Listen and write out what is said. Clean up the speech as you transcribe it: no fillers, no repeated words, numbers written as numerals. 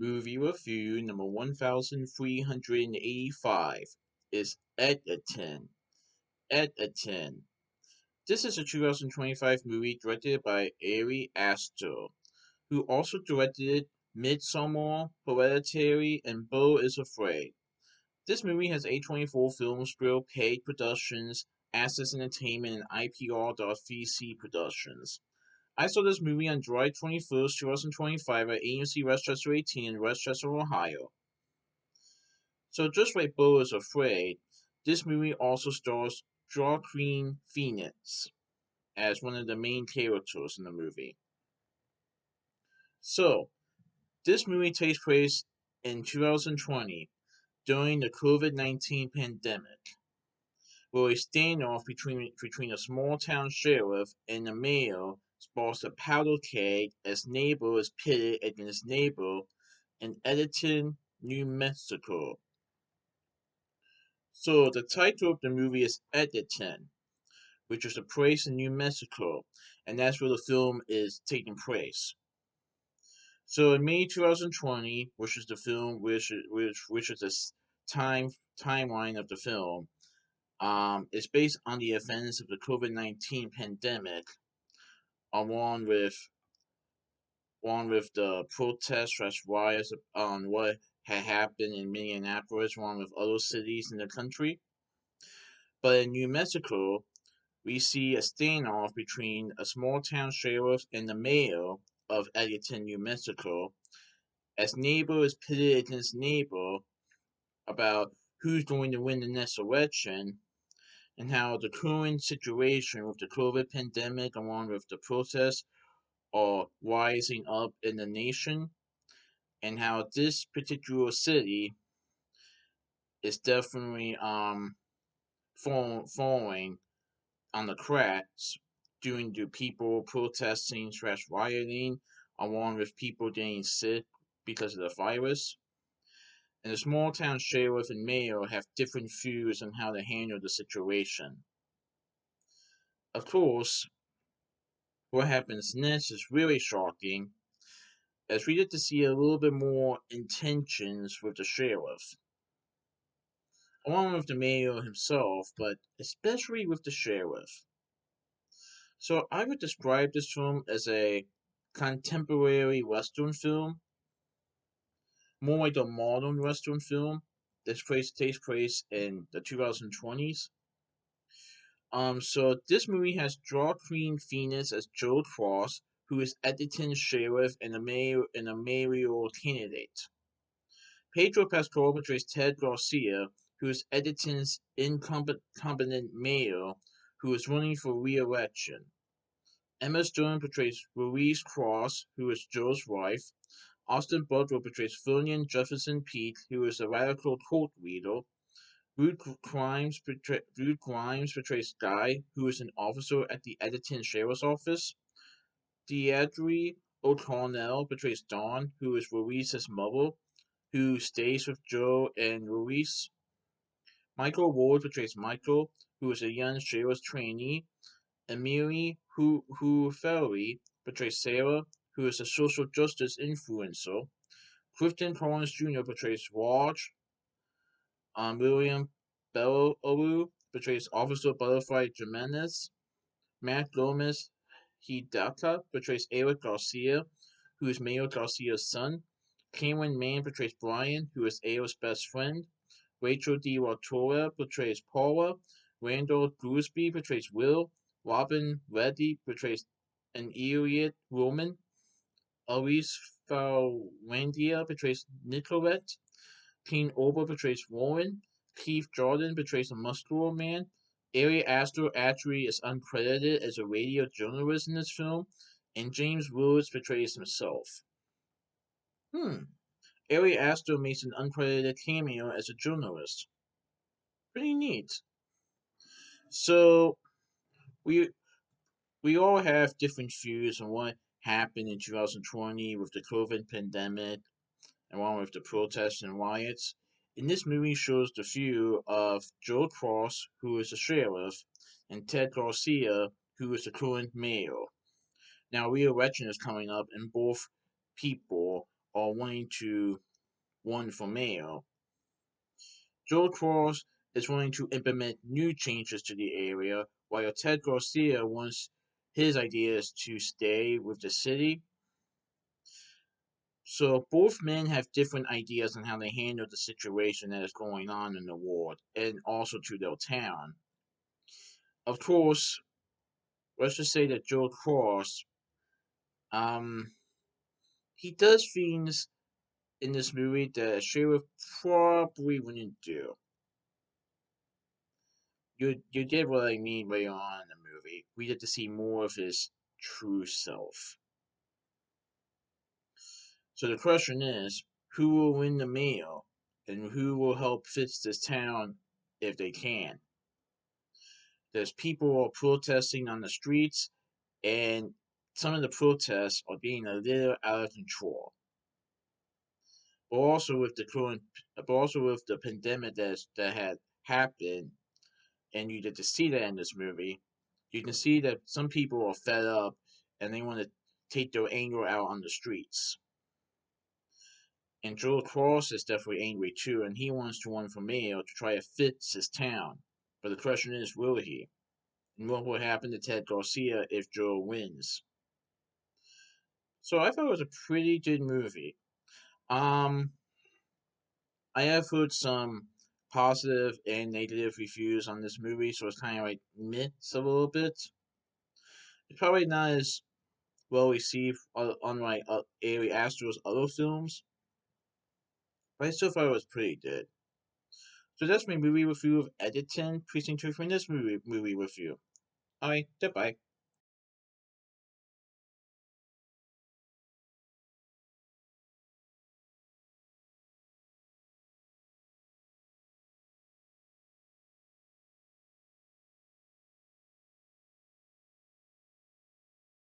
Movie review number 1385 is Eddington. Eddington. This is a 2025 movie directed by Ari Aster, who also directed Midsommar, Hereditary, and Beau is Afraid. This movie has A24 Films, Grill, Paid Productions, Access Entertainment, and IPR.VC Productions. I saw this movie on July 21st, 2025 at AMC West Chester 18 in West Chester, Ohio. So just like Beau is Afraid, this movie also stars Joaquin Phoenix as one of the main characters in the movie. So, this movie takes place in 2020 during the COVID-19 pandemic, where a standoff between a small town sheriff and the mayor sparks a powder keg as neighbor is pitted against neighbor in Eddington, New Mexico. So the title of the movie is Eddington, which is a place in New Mexico, and that's where the film is taking place. So in May 2020, which is the film, which is the timeline of the film, it's based on the events of the COVID-19 pandemic, along with the protests slash riots on what had happened in Minneapolis, along with other cities in the country. But in New Mexico, we see a standoff between a small town sheriff and the mayor of Eddington, New Mexico, as neighbor is pitted against neighbor about who's going to win the next election, and how the current situation with the COVID pandemic, along with the protests, are rising up in the nation, and how this particular city is definitely falling on the cracks due to people protesting slash rioting, along with people getting sick because of the virus. And the small town sheriff and mayor have different views on how to handle the situation. Of course, what happens next is really shocking, as we get to see a little bit more intentions with the sheriff, along with the mayor himself, but especially with the sheriff. So I would describe this film as a contemporary Western film, more like a modern Western film. This place takes place in the 2020s. So this movie has Joaquin Phoenix as Joe Cross, who is Eddington's sheriff and a mayoral candidate. Pedro Pascal portrays Ted Garcia, who is Eddington's incompetent mayor, who is running for re-election. Emma Stone portrays Louise Cross, who is Joe's wife. Austin Butler portrays Fillon Jefferson Pete, who is a radical cult leader. Rude Grimes portrays Guy, who is an officer at the Eddington Sheriff's Office. Deirdre O'Connell portrays Dawn, who is Louise's mother, who stays with Joe and Louise. Michael Ward portrays Michael, who is a young sheriff's trainee. Emily Ferry portrays Sarah, who is a social justice influencer. Clifton Collins Jr. portrays Raj. William Bellowoo portrays Officer Butterfly Jimenez. Matt Gomez Hidaka portrays Eric Garcia, who is Mayor Garcia's son. Cameron Mann portrays Brian, who is Eric's best friend. Rachel D. Torre portrays Paula. Randall Gooseby portrays Will. Robin Reddy portrays an Elliot Roman. Elise Falwandia portrays Nicolette. King Ober portrays Warren. Keith Jordan portrays a muscular man. Ari Aster actually is uncredited as a radio journalist in this film, and James Woods portrays himself. Ari Aster makes an uncredited cameo as a journalist. Pretty neat. So we all have different views on what happened in 2020 with the COVID pandemic, along with the protests and riots. And this movie shows the view of Joe Cross, who is the sheriff, and Ted Garcia, who is the current mayor. Now, re-election is coming up, and both people are wanting to run for mayor. Joe Cross is wanting to implement new changes to the area, while Ted Garcia wants his ideas to stay with the city. So both men have different ideas on how they handle the situation that is going on in the ward and also to their town. Of course, let's just say that Joe Cross, um, he does things in this movie that a sheriff probably wouldn't do. You get what I mean later on in the movie. We get to see more of his true self. So the question is, who will win the mail, and who will help fix this town if they can? There's people are protesting on the streets, and some of the protests are being a little out of control. But also with the current, but also with the pandemic that had happened, and you get to see that in this movie, you can see that some people are fed up and they want to take their anger out on the streets. And Joel Cross is definitely angry too, and he wants to run for mayor to try to fix his town. But the question is, will he? And what will happen to Ted Garcia if Joel wins? So I thought it was a pretty good movie. Um, I have heard some positive and negative reviews on this movie, so it's kind of like mixed a little bit. It's probably not as well received unlike Ari Aster's other films, but I still thought it was pretty good. So that's my movie review of Eddington, Precinct 2 from this movie review. Alright, goodbye.